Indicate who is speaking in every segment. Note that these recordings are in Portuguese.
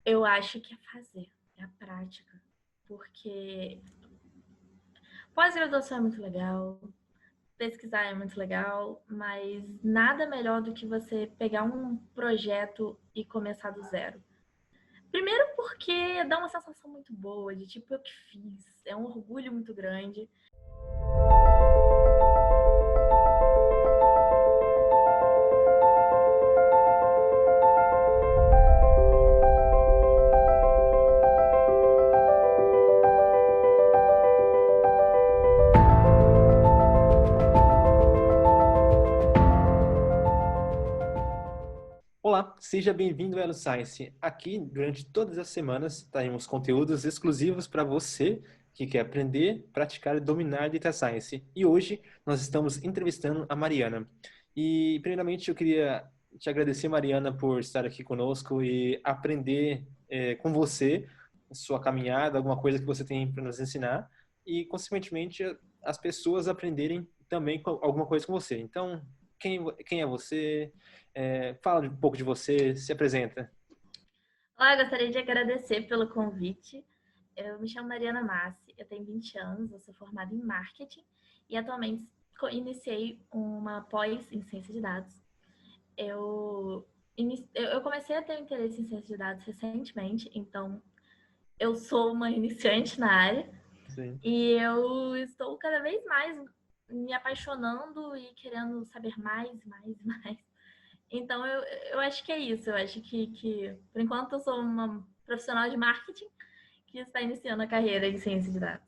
Speaker 1: Eu acho que é fazer, é a prática. Porque pós-graduação é muito legal, pesquisar é muito legal, mas nada melhor do que você pegar um projeto e começar do zero. Primeiro porque dá uma sensação muito boa de tipo, eu que fiz. É um orgulho muito grande.
Speaker 2: Olá, seja bem-vindo ao Elo Science. Aqui, durante todas as semanas, teremos conteúdos exclusivos para você que quer aprender, praticar e dominar Data Science. E hoje nós estamos entrevistando a Mariana. E, primeiramente, eu queria te agradecer, Mariana, por estar aqui conosco e aprender com você, sua caminhada, alguma coisa que você tem para nos ensinar e, consequentemente, as pessoas aprenderem também com alguma coisa com você. Então, quem é você? Fala um pouco de você, se apresenta.
Speaker 1: Olá, eu gostaria de agradecer pelo convite. Eu me chamo Mariana Massi, eu tenho 20 anos, eu sou formada em marketing e atualmente iniciei uma pós em ciência de dados. Eu comecei a ter interesse em ciência de dados recentemente, então eu sou uma iniciante na área
Speaker 2: Sim.
Speaker 1: e eu estou cada vez mais me apaixonando e querendo saber mais, mais, mais. Então, eu acho que é isso. Eu acho que, por enquanto, eu sou uma profissional de marketing que está iniciando a carreira em ciência de dados.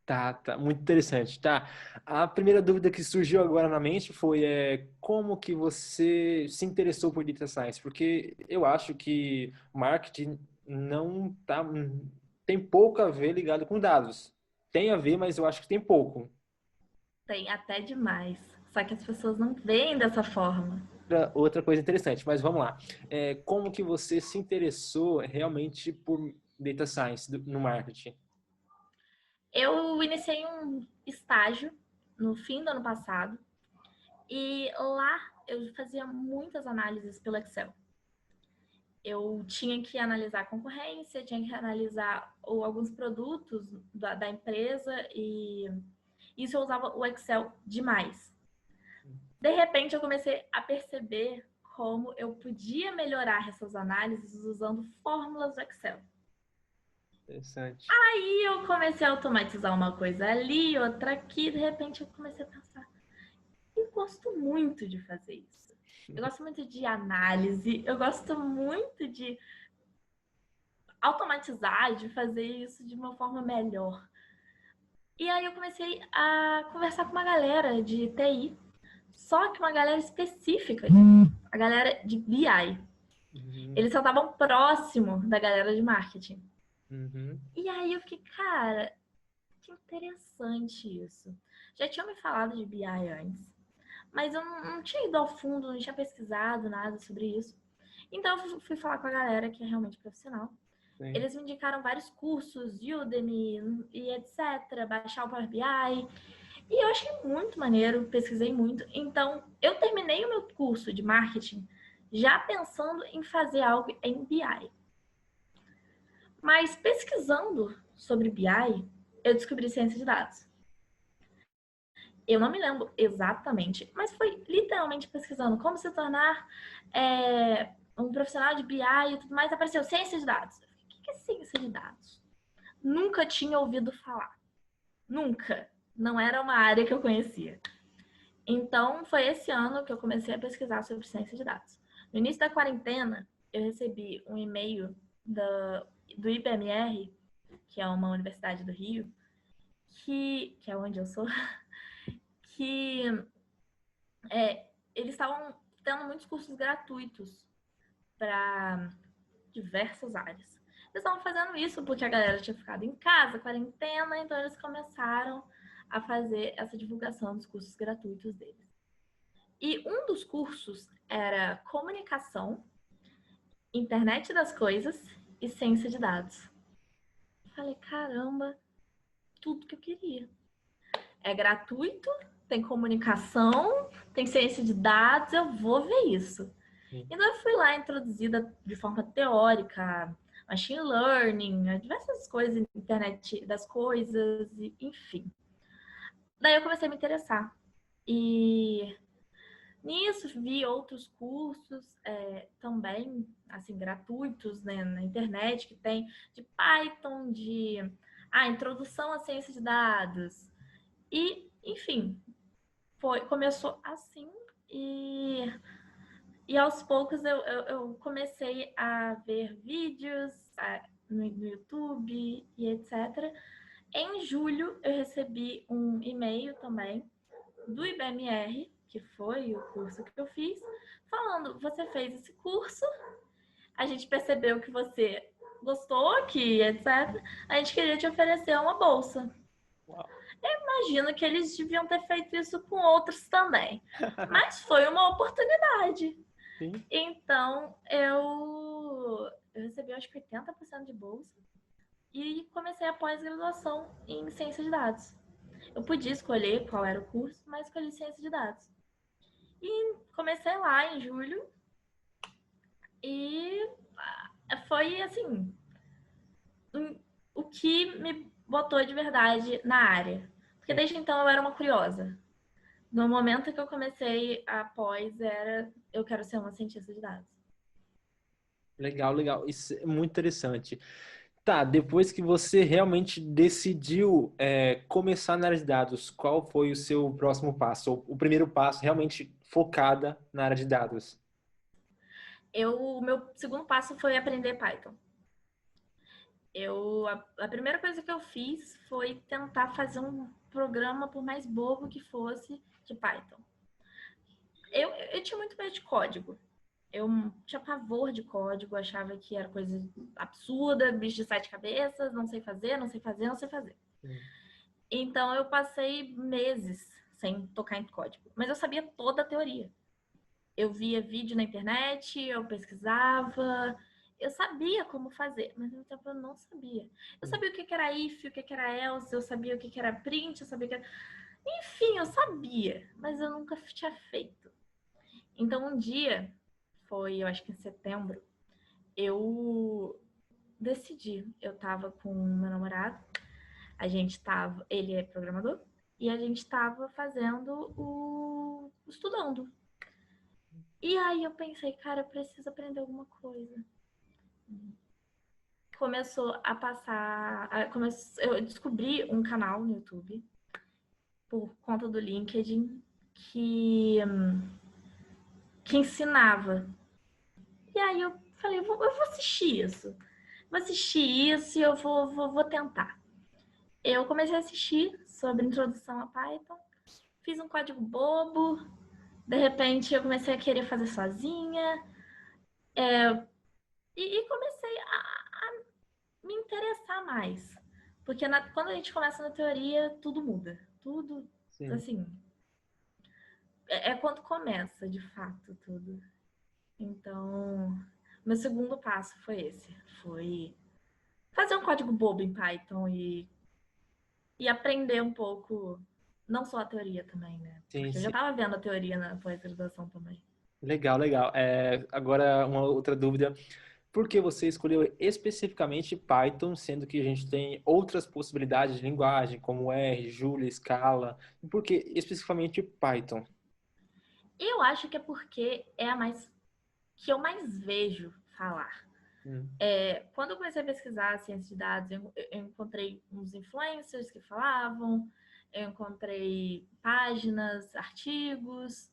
Speaker 2: Tá, muito interessante. Tá, a primeira dúvida que surgiu agora na mente foi como que você se interessou por Data Science? Porque eu acho que marketing não tem pouco a ver ligado com dados. Tem a ver, mas eu acho que tem pouco.
Speaker 1: Tem até demais. Só que as pessoas não veem dessa forma.
Speaker 2: Outra coisa interessante, mas vamos lá. Como que você se interessou realmente por Data Science no marketing?
Speaker 1: Eu iniciei um estágio no fim do ano passado e lá eu fazia muitas análises pelo Excel. Eu tinha que analisar a concorrência, tinha que analisar alguns produtos da empresa e isso eu usava o Excel demais. De repente eu comecei a perceber como eu podia melhorar essas análises usando fórmulas do Excel.
Speaker 2: Interessante.
Speaker 1: Aí eu comecei a automatizar uma coisa ali, outra aqui, de repente eu comecei a pensar, eu gosto muito de fazer isso. Eu gosto muito de análise, eu gosto muito de automatizar, de fazer isso de uma forma melhor. E aí eu comecei a conversar com uma galera de TI, só que uma galera específica, a galera de BI.
Speaker 2: Uhum,
Speaker 1: Eles só estavam próximo da galera de marketing.
Speaker 2: uhum.
Speaker 1: E aí eu fiquei, cara, que interessante isso. Já tinham me falado de BI antes, mas eu não tinha ido ao fundo, não tinha pesquisado nada sobre isso. Então eu fui falar com a galera que é realmente profissional.
Speaker 2: Sim.
Speaker 1: Eles me indicaram vários cursos, Udemy e etc, baixar o Power BI. E eu achei muito maneiro, pesquisei muito. Então, eu terminei o meu curso de marketing já pensando em fazer algo em BI. Mas pesquisando sobre BI, eu descobri ciência de dados. Eu não me lembro exatamente, mas foi literalmente pesquisando como se tornar um profissional de BI e tudo mais, apareceu ciência de dados. O que é ciência de dados? Nunca tinha ouvido falar. Nunca. Não era uma área que eu conhecia. Então, foi esse ano que eu comecei a pesquisar sobre ciência de dados. No início da quarentena, eu recebi um e-mail do IBMR, que é uma universidade do Rio, que é onde eu sou, que eles estavam tendo muitos cursos gratuitos para diversas áreas. Eles estavam fazendo isso porque a galera tinha ficado em casa, quarentena, então eles começaram a fazer essa divulgação dos cursos gratuitos deles. E um dos cursos era comunicação, internet das coisas e ciência de dados. Falei, caramba, tudo que eu queria. É gratuito, tem comunicação, tem ciência de dados, eu vou ver isso.
Speaker 2: Sim.
Speaker 1: Então eu fui lá introduzida de forma teórica machine learning, diversas coisas, internet das coisas, enfim. Daí eu comecei a me interessar. E nisso vi outros cursos também, assim, gratuitos, né, na internet, que tem de Python, de introdução à ciência de dados. E, enfim, começou assim e aos poucos eu comecei a ver vídeos no YouTube e etc. Em julho, eu recebi um e-mail também do IBMR, que foi o curso que eu fiz, falando: você fez esse curso, a gente percebeu que você gostou, que etc. A gente queria te oferecer uma bolsa.
Speaker 2: Uau.
Speaker 1: Eu imagino que eles deviam ter feito isso com outros também. Mas foi uma oportunidade.
Speaker 2: Sim.
Speaker 1: Então, eu recebi acho que 80% de bolsa e comecei a pós-graduação em ciência de dados. Eu podia escolher qual era o curso, mas escolhi ciência de dados. E comecei lá em julho e foi assim o que me botou de verdade na área. Porque desde então eu era uma curiosa. No momento que eu comecei a pós, eu quero ser uma cientista de dados.
Speaker 2: Legal, legal. Isso é muito interessante. Tá, depois que você realmente decidiu começar na área de dados, qual foi o seu próximo passo? Ou o primeiro passo realmente focada na área de dados?
Speaker 1: O meu segundo passo foi aprender Python. A primeira coisa que eu fiz foi tentar fazer um programa, por mais bobo que fosse, de Python. Eu tinha muito medo de código. Eu tinha pavor de código, achava que era coisa absurda, bicho de sete cabeças, não sei fazer, não sei fazer, não sei fazer. Então eu passei meses sem tocar em código, mas eu sabia toda a teoria. Eu via vídeo na internet, eu pesquisava, eu sabia como fazer, mas no tempo eu não sabia. Eu sabia o que era if, o que era else, eu sabia o que era print, eu sabia o que era... Enfim, eu sabia, mas eu nunca tinha feito. Então um dia, eu acho que em setembro, eu decidi. Eu tava com o meu namorado, ele é programador, e a gente tava estudando. E aí eu pensei, cara, eu preciso aprender alguma coisa. Começou a passar. Eu descobri um canal no YouTube, por conta do LinkedIn, que ensinava. E aí eu falei, eu vou assistir isso. Vou assistir isso e eu vou tentar. Eu comecei a assistir sobre introdução a Python, fiz um código bobo, de repente eu comecei a querer fazer sozinha, e comecei a me interessar mais. Porque quando a gente começa na teoria, tudo muda. Tudo,
Speaker 2: Sim.
Speaker 1: assim, é quando começa, de fato, tudo. Então, meu segundo passo foi esse. Foi fazer um código bobo em Python e aprender um pouco, não só a teoria também, né?
Speaker 2: Sim,
Speaker 1: Porque eu já
Speaker 2: sim.
Speaker 1: estava vendo a teoria na pós-graduação também.
Speaker 2: Legal, legal. Agora, uma outra dúvida. Por que você escolheu especificamente Python, sendo que a gente tem outras possibilidades de linguagem, como R, Julia, Scala? E por que especificamente Python?
Speaker 1: Eu acho que é porque é a que eu mais vejo falar.
Speaker 2: Hum,
Speaker 1: Quando eu comecei a pesquisar ciência de dados, eu encontrei uns influencers que falavam, eu encontrei páginas, artigos,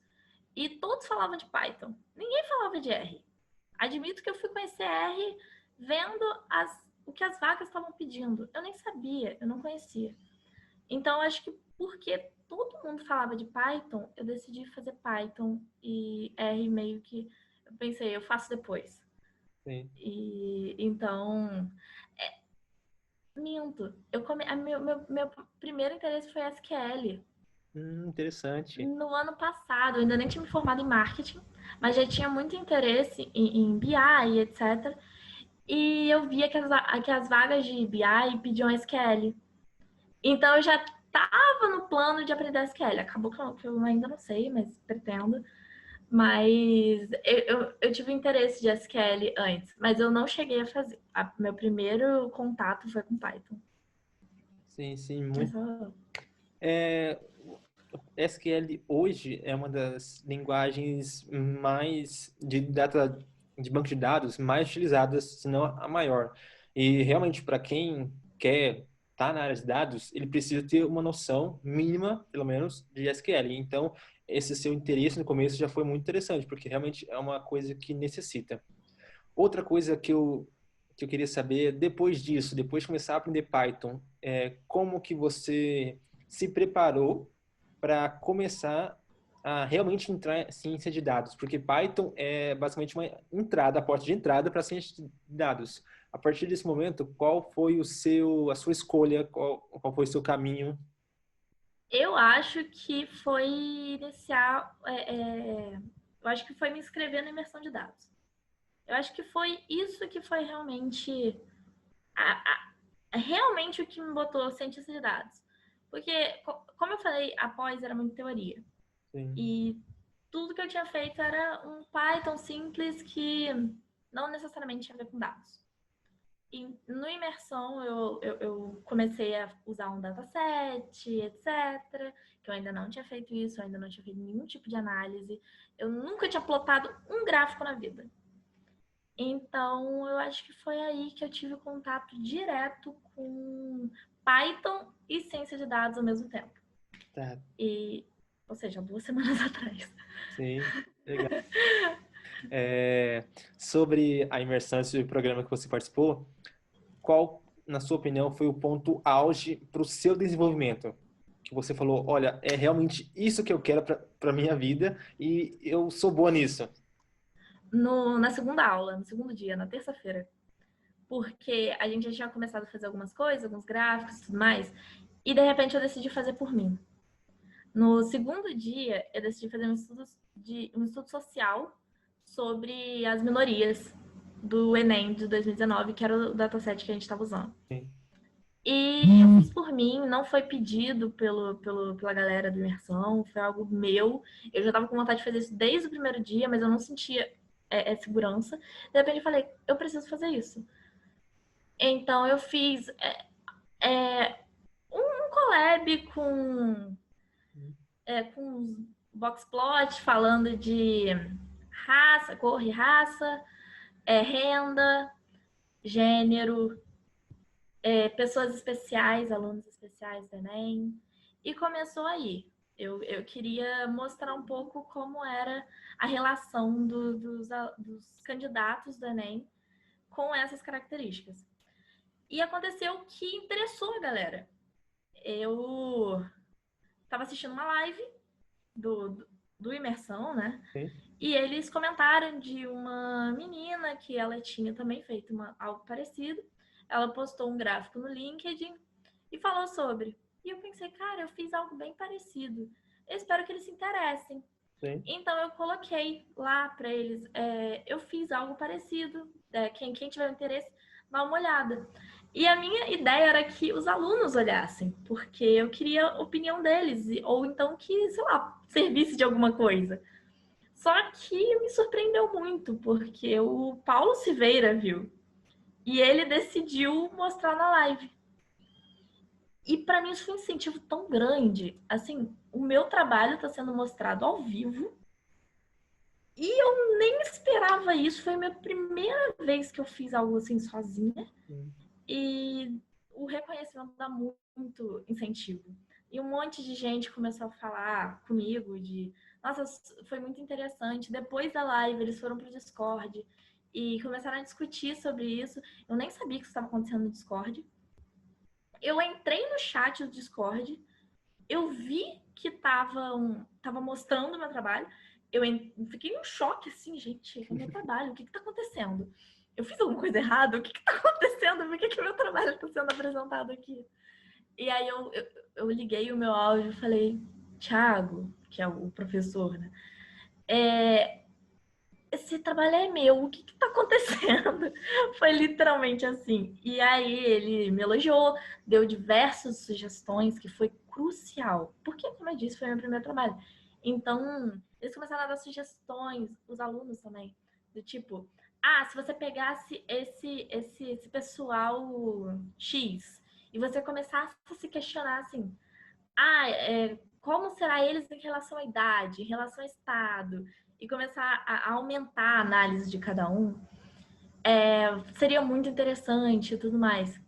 Speaker 1: e todos falavam de Python. Ninguém falava de R. Admito que eu fui conhecer R vendo o que as vagas estavam pedindo. Eu nem sabia, eu não conhecia. Então, acho que porque todo mundo falava de Python, eu decidi fazer Python e R meio que eu pensei, eu faço depois.
Speaker 2: sim.
Speaker 1: E então, minto. Meu primeiro interesse foi SQL.
Speaker 2: Interessante.
Speaker 1: No ano passado, eu ainda nem tinha me formado em marketing, mas já tinha muito interesse em BI, etc. E eu via que as vagas de BI pediam SQL. Então eu já estava no plano de aprender SQL. Acabou que eu ainda não sei, mas pretendo. Mas eu tive interesse de SQL antes, mas eu não cheguei a fazer. Meu primeiro contato foi com Python.
Speaker 2: Sim, sim, muito.
Speaker 1: Essa-
Speaker 2: É, SQL hoje é uma das linguagens mais de data de banco de dados mais utilizadas, se não a maior. E realmente para quem quer estar na área de dados, ele precisa ter uma noção mínima, pelo menos, de SQL. Então, esse seu interesse no começo já foi muito interessante, porque realmente é uma coisa que necessita. Outra coisa que eu queria saber, depois disso, depois de começar a aprender Python, é como que você se preparou para começar a realmente entrar em ciência de dados? Porque Python é basicamente uma entrada, a porta de entrada para a ciência de dados. A partir desse momento, qual foi a sua escolha, qual foi o seu caminho?
Speaker 1: Eu acho que foi iniciar. Eu acho que foi me inscrever na imersão de dados. Eu acho que foi isso que foi realmente realmente o que me botou cientista de dados. Porque, como eu falei, a pós era muito teoria.
Speaker 2: Sim.
Speaker 1: E tudo que eu tinha feito era um Python simples que não necessariamente tinha a ver com dados. E no imersão eu comecei a usar um dataset, etc. Que eu ainda não tinha feito isso, eu ainda não tinha feito nenhum tipo de análise. Eu nunca tinha plotado um gráfico na vida. Então, eu acho que foi aí que eu tive contato direto com Python e ciência de dados ao mesmo tempo.
Speaker 2: Tá,
Speaker 1: E, ou seja, 2 semanas atrás.
Speaker 2: sim, legal. É, sobre a imersão, esse programa que você participou, qual, na sua opinião, foi o ponto auge para o seu desenvolvimento? Que você falou, olha, é realmente isso que eu quero para minha vida e eu sou boa nisso.
Speaker 1: Na segunda aula, no segundo dia, na terça-feira. Porque a gente já tinha começado a fazer algumas coisas, alguns gráficos e tudo mais. E de repente eu decidi fazer por mim. No segundo dia, eu decidi fazer um estudo social sobre as minorias do Enem de 2019, que era o dataset que a gente estava usando.
Speaker 2: Sim,
Speaker 1: E eu fiz por mim, não foi pedido pela galera do Imersão, foi algo meu. Eu já estava com vontade de fazer isso desde o primeiro dia, mas eu não sentia segurança. De repente eu falei, eu preciso fazer isso. Então eu fiz um collab com os boxplot falando de raça, cor e raça, renda, gênero, pessoas especiais, alunos especiais do Enem. E começou aí. Eu queria mostrar um pouco como era a relação dos candidatos do Enem com essas características. E aconteceu que interessou a galera. Eu estava assistindo uma live do Imersão, né?
Speaker 2: sim.
Speaker 1: E eles comentaram de uma menina que ela tinha também feito algo parecido. Ela postou um gráfico no LinkedIn e falou sobre. E eu pensei, cara, eu fiz algo bem parecido. Eu espero que eles se interessem.
Speaker 2: Sim.
Speaker 1: Então eu coloquei lá para eles, eu fiz algo parecido. Quem tiver interesse, dá uma olhada. E a minha ideia era que os alunos olhassem, porque eu queria a opinião deles, ou então que, sei lá, servisse de alguma coisa. Só que me surpreendeu muito, porque o Paulo Silveira viu. E ele decidiu mostrar na live. E para mim isso foi um incentivo tão grande. Assim, o meu trabalho está sendo mostrado ao vivo. E eu nem esperava isso. Foi a minha primeira vez que eu fiz algo assim sozinha.
Speaker 2: Sim.
Speaker 1: E o reconhecimento dá muito incentivo. E um monte de gente começou a falar comigo de, nossa, foi muito interessante. Depois da live, eles foram pro Discord e começaram a discutir sobre isso. Eu nem sabia que isso estava acontecendo no Discord. Eu entrei no chat do Discord, eu vi que tava mostrando o meu trabalho. Fiquei em choque, assim, gente, é o meu trabalho, o que tá acontecendo? Eu fiz alguma coisa errada? O que tá acontecendo? Por que meu trabalho tá sendo apresentado aqui? E aí eu liguei o meu áudio e falei, Thiago, que é o professor, né? Esse trabalho é meu, o que tá acontecendo? Foi literalmente assim. E aí ele me elogiou, deu diversas sugestões que foi crucial. Porque, como eu disse, foi meu primeiro trabalho. Então, eles começaram a dar sugestões, os alunos também, do tipo, se você pegasse esse pessoal X e você começasse a se questionar assim, como será eles em relação à idade, em relação ao estado, e começar a aumentar a análise de cada um, seria muito interessante e tudo mais.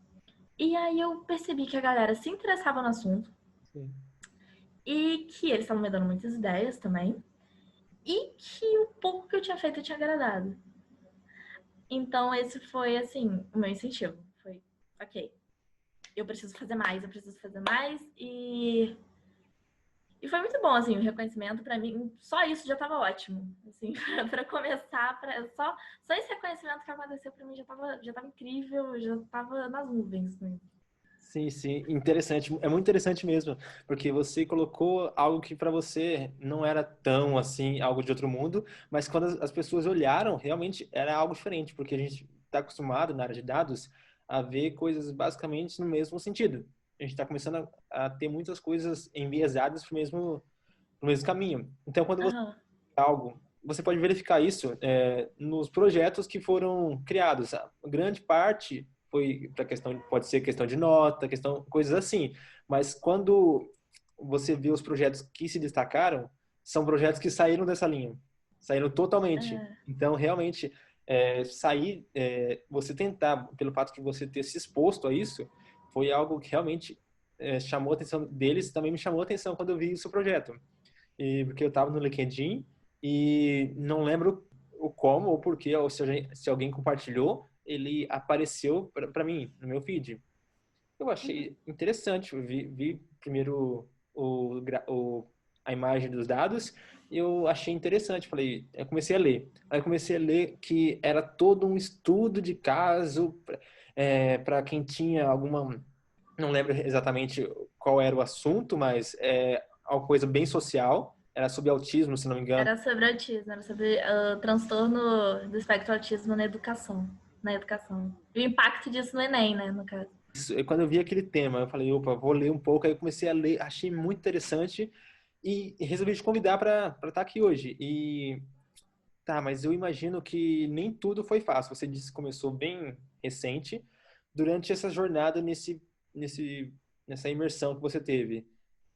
Speaker 1: E aí eu percebi que a galera se interessava no assunto.
Speaker 2: Sim.
Speaker 1: E que eles estavam me dando muitas ideias também. E que o pouco que eu tinha feito tinha agradado. Então, esse foi, assim, o meu incentivo. Foi, ok, eu preciso fazer mais, eu preciso fazer mais. E foi muito bom, assim, o reconhecimento pra mim. Só isso já tava ótimo. Assim, pra começar, só esse reconhecimento que aconteceu pra mim já tava incrível, já tava nas nuvens. Assim.
Speaker 2: Sim, sim, interessante. É muito interessante mesmo, porque você colocou algo que para você não era tão assim, algo de outro mundo, mas quando as pessoas olharam, realmente era algo diferente, porque a gente está acostumado na área de dados a ver coisas basicamente no mesmo sentido. A gente está começando a ter muitas coisas enviesadas pro mesmo caminho. Então, quando você
Speaker 1: Aham,
Speaker 2: faz algo, você pode verificar isso nos projetos que foram criados. A grande parte foi para questão, pode ser questão de nota, questão, coisas assim. Mas quando você vê os projetos que se destacaram, são projetos que saíram dessa linha, saíram totalmente.
Speaker 1: é,
Speaker 2: Então, realmente, você tentar, pelo fato de você ter se exposto a isso, foi algo que realmente chamou a atenção deles, também me chamou a atenção quando eu vi o seu projeto. E porque eu estava no LinkedIn e não lembro o como ou porquê, ou se alguém compartilhou, ele apareceu para mim no meu feed. Eu
Speaker 1: uhum,
Speaker 2: achei interessante, eu vi primeiro a imagem dos dados e eu achei interessante, falei, eu comecei a ler. Aí eu comecei a ler que era todo um estudo de caso para quem tinha alguma, não lembro exatamente qual era o assunto, mas uma coisa bem social, era sobre autismo, se não me engano.
Speaker 1: era sobre autismo, era sobre transtorno do espectro autismo na educação. Na educação. E o impacto disso no Enem, né, no caso.
Speaker 2: Isso, quando eu vi aquele tema, eu falei, opa, vou ler um pouco. Aí eu comecei a ler, achei muito interessante e resolvi te convidar para estar aqui hoje. E tá, mas eu imagino que nem tudo foi fácil. Você disse que começou bem recente. Durante essa jornada, nesse, nessa imersão que você teve,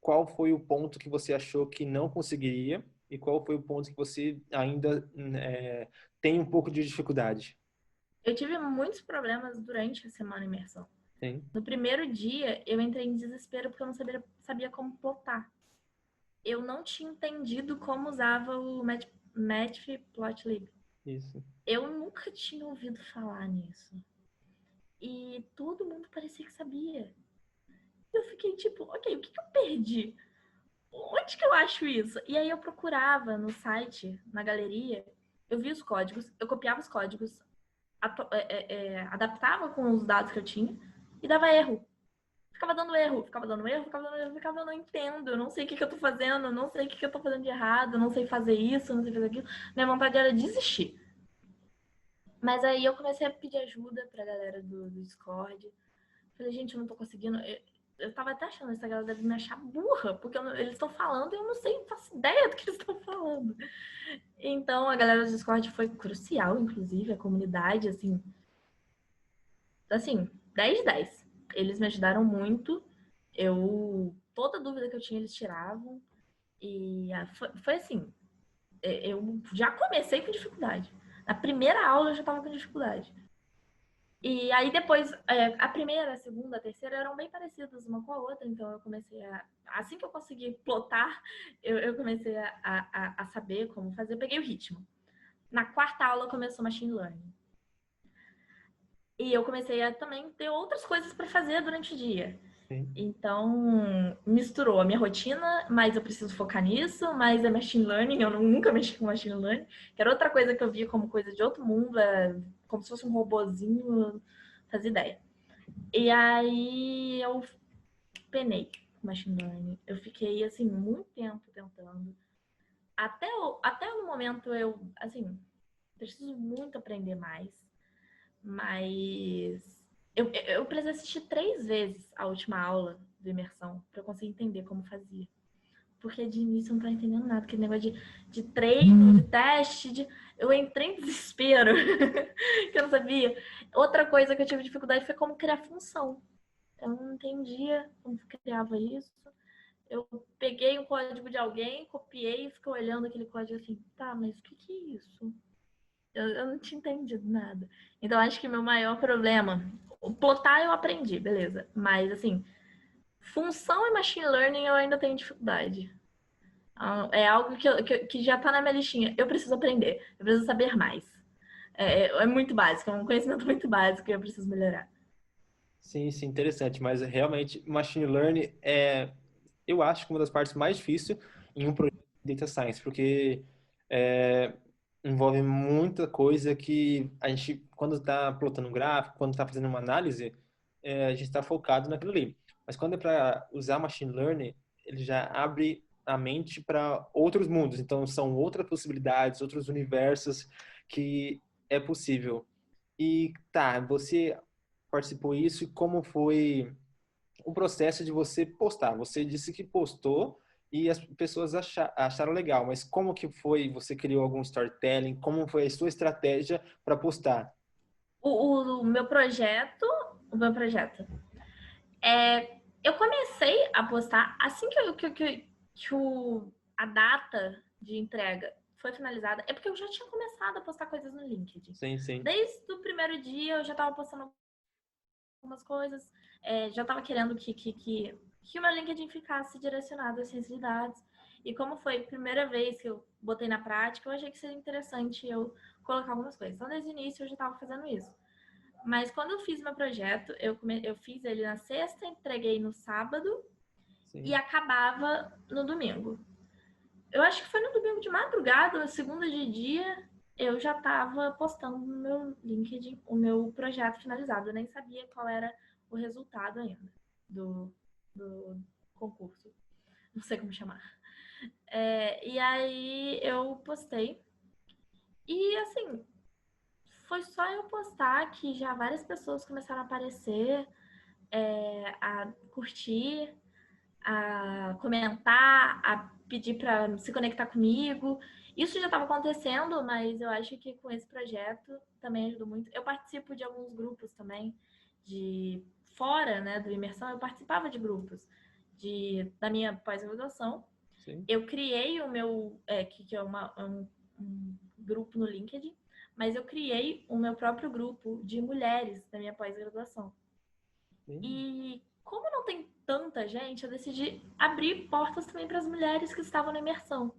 Speaker 2: qual foi o ponto que você achou que não conseguiria e qual foi o ponto que você ainda tem um pouco de dificuldade?
Speaker 1: Eu tive muitos problemas durante a semana imersão.
Speaker 2: Sim,
Speaker 1: No primeiro dia, eu entrei em desespero porque eu não sabia como plotar. Eu não tinha entendido como usava o Matplotlib.
Speaker 2: isso.
Speaker 1: Eu nunca tinha ouvido falar nisso. E todo mundo parecia que sabia. Eu fiquei tipo, ok, o que eu perdi? Onde que eu acho isso? E aí eu procurava no site, na galeria, eu via os códigos, eu copiava os códigos, adaptava com os dados que eu tinha e dava erro. Ficava dando erro, ficava dando erro, ficava dando erro, ficava, eu não entendo, eu não sei o que eu tô fazendo, não sei o que eu tô fazendo de errado, não sei fazer isso, não sei fazer aquilo. Minha vontade era desistir. Mas aí eu comecei a pedir ajuda pra galera do Discord. Falei, gente, eu não tô conseguindo. Eu tava até achando, essa galera deve me achar burra, porque eles estão falando e eu não sei, não faço ideia do que eles estão falando. Então, a galera do Discord foi crucial, inclusive, a comunidade, assim, 10 de 10. Eles me ajudaram muito. Toda dúvida que eu tinha, eles tiravam. E foi assim, eu já comecei com dificuldade. Na primeira aula eu já tava com dificuldade. E aí depois, a primeira, a segunda, a terceira eram bem parecidas uma com a outra, então eu comecei assim que eu consegui plotar, eu comecei a saber como fazer, peguei o ritmo. Na quarta aula começou Machine Learning. E eu comecei a também ter outras coisas para fazer durante o dia.
Speaker 2: Sim.
Speaker 1: Então, misturou a minha rotina, mas eu preciso focar nisso, mas é machine learning, eu nunca mexi com machine learning, que era outra coisa que eu via como coisa de outro mundo, como se fosse um robozinho, fazia ideia. E aí eu penei com machine learning. Eu fiquei, assim, muito tempo tentando. Até no momento eu, assim, preciso muito aprender mais, mas eu precisei assistir 3 vezes a última aula de imersão para eu conseguir entender como fazia. porque de início eu não tava entendendo nada, aquele negócio de treino, de teste, eu entrei em desespero, que eu não sabia. Outra coisa que eu tive dificuldade foi como criar função. Eu não entendia como criava isso. Eu peguei um código de alguém, copiei e fiquei olhando aquele código assim, tá, mas o que é isso? Eu não tinha entendido nada. Então, acho que meu maior problema... O plotar eu aprendi, beleza. Mas, assim, função e machine learning eu ainda tenho dificuldade. É algo que já tá na minha listinha. Eu preciso aprender. Eu preciso saber mais. É muito básico. É um conhecimento muito básico que eu preciso melhorar.
Speaker 2: Sim, sim, interessante. Mas realmente, machine learning eu acho que uma das partes mais difíceis em um projeto de data science, porque é, envolve muita coisa que a gente, quando está plotando um gráfico, quando está fazendo uma análise, a gente está focado naquilo ali. Mas quando é para usar machine learning, ele já abre a mente para outros mundos. Então, são outras possibilidades, outros universos que é possível. E tá, você participou isso e como foi o processo de você postar? Você disse que postou e as pessoas acharam legal, mas como que foi? Você criou algum storytelling? Como foi a sua estratégia para postar?
Speaker 1: O meu projeto... O meu projeto. Eu comecei a postar assim a data de entrega foi finalizada. É porque eu já tinha começado a postar coisas no LinkedIn.
Speaker 2: Sim, sim.
Speaker 1: Desde o primeiro dia eu já estava postando algumas coisas, já estava querendo que o meu LinkedIn ficasse direcionado às ciências de dados. E como foi a primeira vez que eu botei na prática, eu achei que seria interessante eu colocar algumas coisas. Então, desde o início, eu já estava fazendo isso. Mas quando eu fiz meu projeto, eu fiz ele na sexta, entreguei no sábado e
Speaker 2: Sim.
Speaker 1: acabava no domingo. Eu acho que foi no domingo de madrugada, segunda de dia, eu já estava postando no meu LinkedIn o meu projeto finalizado. Eu nem sabia qual era o resultado ainda do concurso. Não sei como chamar. E aí eu postei. E assim, foi só eu postar que já várias pessoas começaram a aparecer, a curtir, a comentar, a pedir para se conectar comigo. Isso já estava acontecendo, mas eu acho que com esse projeto também ajudou muito. Eu participo de alguns grupos também, de fora, né, do Imersão, eu participava de grupos da minha pós-graduação.
Speaker 2: Sim.
Speaker 1: Eu criei o meu, que é um grupo no LinkedIn, mas eu criei o meu próprio grupo de mulheres da minha pós-graduação.
Speaker 2: Sim.
Speaker 1: E como não tem tanta gente, eu decidi abrir portas também para as mulheres que estavam na imersão.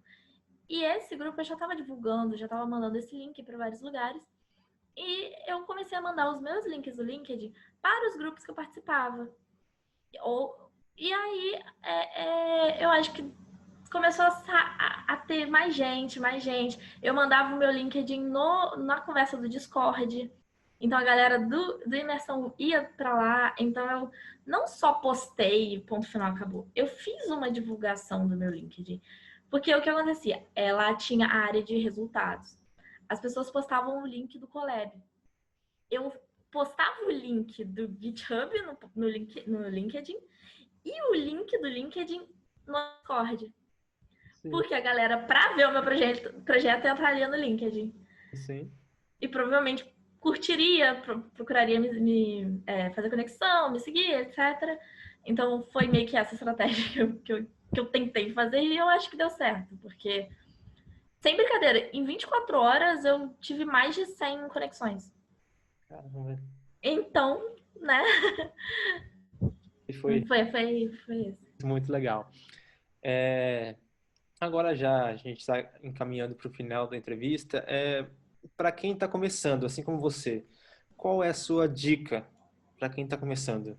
Speaker 1: E esse grupo eu já estava divulgando, já estava mandando esse link para vários lugares. E eu comecei a mandar os meus links do LinkedIn para os grupos que eu participava. E aí eu acho que começou a ter mais gente, mais gente. Eu mandava o meu LinkedIn na conversa do Discord. Então a galera do Imersão ia para lá. Então eu não só postei, ponto final, acabou. Eu fiz uma divulgação do meu LinkedIn. Porque o que acontecia? Ela tinha a área de resultados. As pessoas postavam o link do Collab. Eu postava o link do GitHub no LinkedIn e o link do LinkedIn no Discord.
Speaker 2: Sim.
Speaker 1: Porque a galera, para ver o meu projeto entraria no LinkedIn.
Speaker 2: Sim.
Speaker 1: E provavelmente curtiria, procuraria me fazer conexão, me seguir, etc. Então foi meio que essa estratégia que eu tentei fazer e eu acho que deu certo. Porque, sem brincadeira, em 24 horas eu tive mais de 100 conexões.
Speaker 2: Caramba.
Speaker 1: Então, né?
Speaker 2: E foi
Speaker 1: Foi isso.
Speaker 2: muito legal. É, agora já a gente está encaminhando para o final da entrevista. Para quem está começando, assim como você, qual é a sua dica para quem está começando?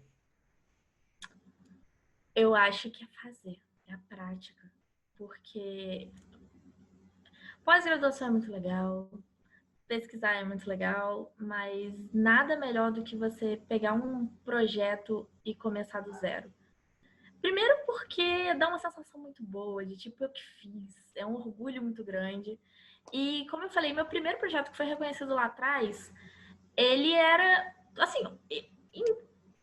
Speaker 1: Eu acho que é fazer, é a prática. Porque pós-graduação é muito legal, pesquisar é muito legal, mas nada melhor do que você pegar um projeto e começar do zero. Primeiro porque dá uma sensação muito boa de tipo, eu que fiz, é um orgulho muito grande. E como eu falei, meu primeiro projeto que foi reconhecido lá atrás, ele era assim,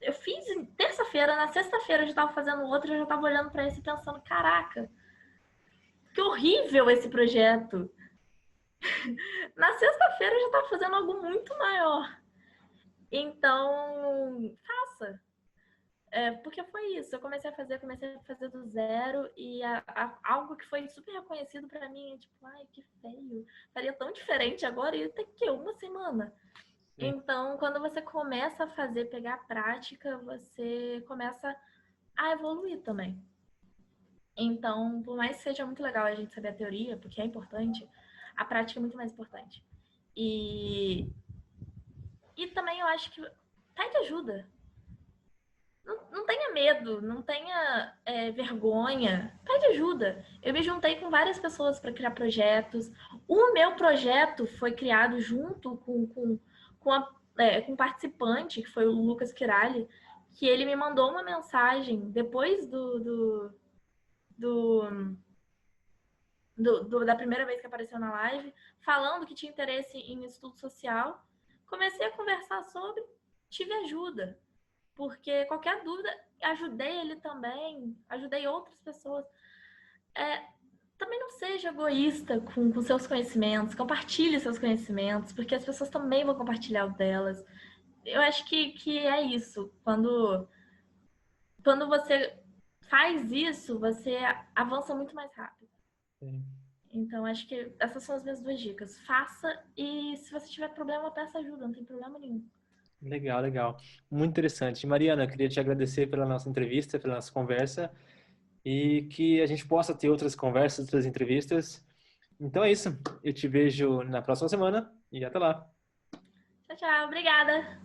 Speaker 1: eu fiz em terça-feira, na sexta-feira eu já estava fazendo outro, eu já estava olhando para esse e pensando, caraca, que horrível esse projeto. Na sexta-feira eu já estava fazendo algo muito maior. Então, faça. Porque foi isso. Eu comecei a fazer do zero e algo que foi super reconhecido para mim, tipo, ai, que feio. Faria tão diferente agora e tem que uma semana.
Speaker 2: Sim.
Speaker 1: Então, quando você começa a fazer, pegar a prática, você começa a evoluir também. Então, por mais que seja muito legal a gente saber a teoria, porque é importante, a prática é muito mais importante. E também eu acho que pede ajuda. Não tenha medo, não tenha vergonha. Pede ajuda. Eu me juntei com várias pessoas para criar projetos. O meu projeto foi criado junto com um participante, que foi o Lucas Kirali, que ele me mandou uma mensagem depois da primeira vez que apareceu na live, falando que tinha interesse em estudo social. Comecei a conversar sobre, tive ajuda. Porque qualquer dúvida, ajudei ele também, ajudei outras pessoas. Também não seja egoísta com seus conhecimentos, compartilhe seus conhecimentos, porque as pessoas também vão compartilhar o delas. Eu acho que é isso. Quando você faz isso, você avança muito mais rápido.
Speaker 2: Sim.
Speaker 1: Então, acho que essas são as minhas duas dicas. Faça e se você tiver problema, peça ajuda, não tem problema nenhum.
Speaker 2: Legal, legal. Muito interessante. Mariana, eu queria te agradecer pela nossa entrevista, pela nossa conversa e que a gente possa ter outras conversas, outras entrevistas. Então é isso. Eu te vejo na próxima semana e até lá.
Speaker 1: Tchau, tchau. Obrigada.